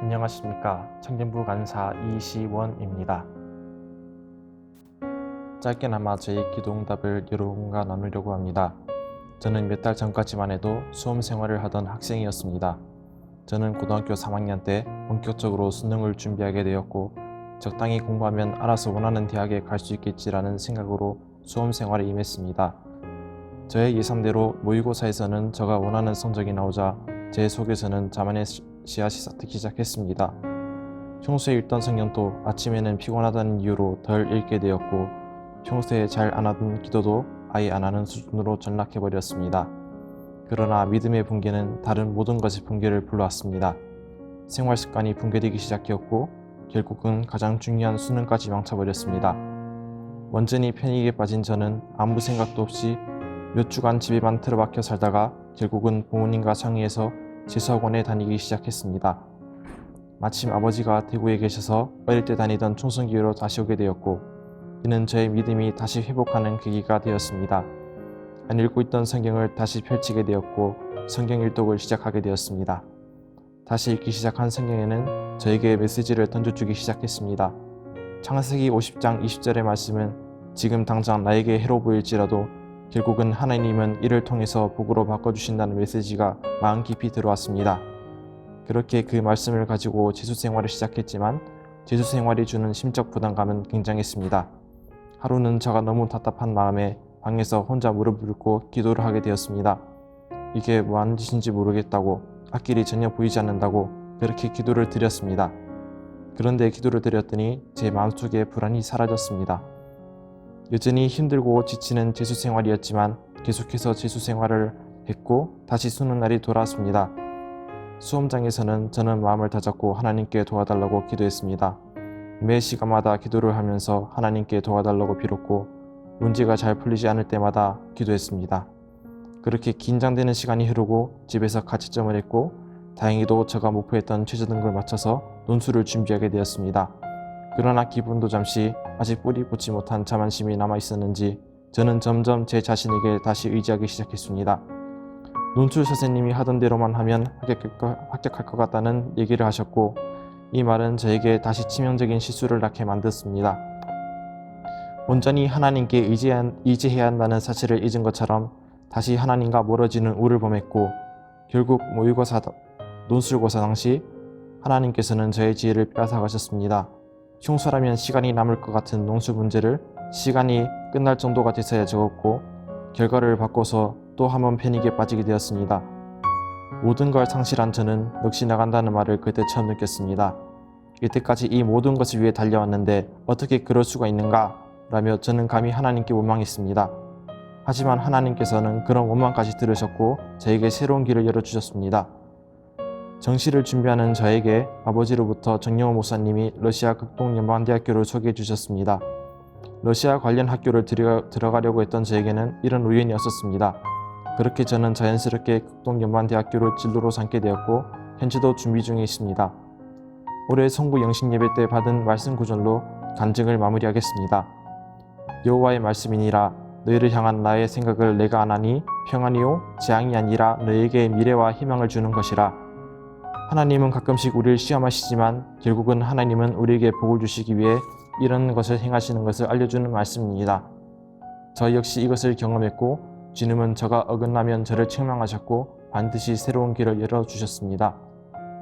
안녕하십니까. 청년부 간사 이시원입니다. 짧게나마 제 기도응답을 여러분과 나누려고 합니다. 저는 몇 달 전까지만 해도 수험 생활을 하던 학생이었습니다. 저는 고등학교 3학년 때 본격적으로 수능을 준비하게 되었고 적당히 공부하면 알아서 원하는 대학에 갈 수 있겠지라는 생각으로 수험 생활에 임했습니다. 저의 예상대로 모의고사에서는 제가 원하는 성적이 나오자 제 속에서는 자만의 씨앗이 싹트기 시작했습니다. 평소에 읽던 성경도 아침에는 피곤하다는 이유로 덜 읽게 되었고 평소에 잘 안 하던 기도도 아예 안 하는 수준으로 전락해버렸습니다. 그러나 믿음의 붕괴는 다른 모든 것의 붕괴를 불러왔습니다. 생활 습관이 붕괴되기 시작했고 결국은 가장 중요한 수능까지 망쳐버렸습니다. 완전히 패닉에 빠진 저는 아무 생각도 없이 몇 주간 집에만 틀어박혀 살다가 결국은 부모님과 상의해서 재수학원에 다니기 시작했습니다. 마침 아버지가 대구에 계셔서 어릴 때 다니던 총성교회로 다시 오게 되었고 이는 저의 믿음이 다시 회복하는 계기가 되었습니다. 안 읽고 있던 성경을 다시 펼치게 되었고 성경 일독을 시작하게 되었습니다. 다시 읽기 시작한 성경에는 저에게 메시지를 던져주기 시작했습니다. 창세기 50장 20절의 말씀은 지금 당장 나에게 해로 보일지라도 결국은 하나님은 이를 통해서 복으로 바꿔주신다는 메시지가 마음 깊이 들어왔습니다. 그렇게 그 말씀을 가지고 재수생활을 시작했지만 재수생활이 주는 심적 부담감은 굉장했습니다. 하루는 제가 너무 답답한 마음에 방에서 혼자 무릎을 꿇고 기도를 하게 되었습니다. 이게 뭐 하는 짓인지 모르겠다고, 앞길이 전혀 보이지 않는다고 그렇게 기도를 드렸습니다. 그런데 기도를 드렸더니 제 마음속에 불안이 사라졌습니다. 여전히 힘들고 지치는 재수생활이었지만 계속해서 재수생활을 했고 다시 수능 날이 돌아왔습니다. 수험장에서는 저는 마음을 다잡고 하나님께 도와달라고 기도했습니다. 매 시간마다 기도를 하면서 하나님께 도와달라고 빌었고 문제가 잘 풀리지 않을 때마다 기도했습니다. 그렇게 긴장되는 시간이 흐르고 집에서 가채점을 했고 다행히도 제가 목표했던 최저등급을 맞춰서 논술을 준비하게 되었습니다. 그러나 기분도 잠시 아직 뿌리 뽑지 못한 자만심이 남아있었는지 저는 점점 제 자신에게 다시 의지하기 시작했습니다. 논술 선생님이 하던 대로만 하면 합격할 것 같다는 얘기를 하셨고 이 말은 저에게 다시 치명적인 실수를 낳게 만들었습니다. 온전히 하나님께 의지해야 한다는 사실을 잊은 것처럼 다시 하나님과 멀어지는 우를 범했고 결국 모의고사 논술고사 당시 하나님께서는 저의 지혜를 빼앗아가셨습니다. 평소라면 시간이 남을 것 같은 논술 문제를 시간이 끝날 정도가 돼서야 적었고 결과를 바꿔서 또 한 번 패닉에 빠지게 되었습니다. 모든 걸 상실한 저는 넋이 나간다는 말을 그때 처음 느꼈습니다. 이때까지 이 모든 것을 위해 달려왔는데 어떻게 그럴 수가 있는가? 라며 저는 감히 하나님께 원망했습니다. 하지만 하나님께서는 그런 원망까지 들으셨고 저에게 새로운 길을 열어주셨습니다. 정시를 준비하는 저에게 아버지로부터 정영호 목사님이 러시아 극동연방대학교를 소개해 주셨습니다. 러시아 관련 학교를 들어가려고 했던 저에게는 이런 우연이 없었습니다. 그렇게 저는 자연스럽게 극동연방대학교를 진로로 삼게 되었고 현재도 준비 중에 있습니다. 올해 성부 영신 예배 때 받은 말씀 구절로 간증을 마무리하겠습니다. 여호와의 말씀이니라 너희를 향한 나의 생각을 내가 아나니 평안이요 재앙이 아니라 너희에게 미래와 희망을 주는 것이라. 하나님은 가끔씩 우리를 시험하시지만 결국은 하나님은 우리에게 복을 주시기 위해 이런 것을 행하시는 것을 알려주는 말씀입니다. 저 역시 이것을 경험했고 주님은 저가 어긋나면 저를 책망하셨고 반드시 새로운 길을 열어주셨습니다.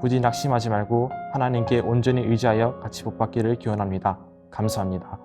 부디 낙심하지 말고 하나님께 온전히 의지하여 같이 복받기를 기원합니다. 감사합니다.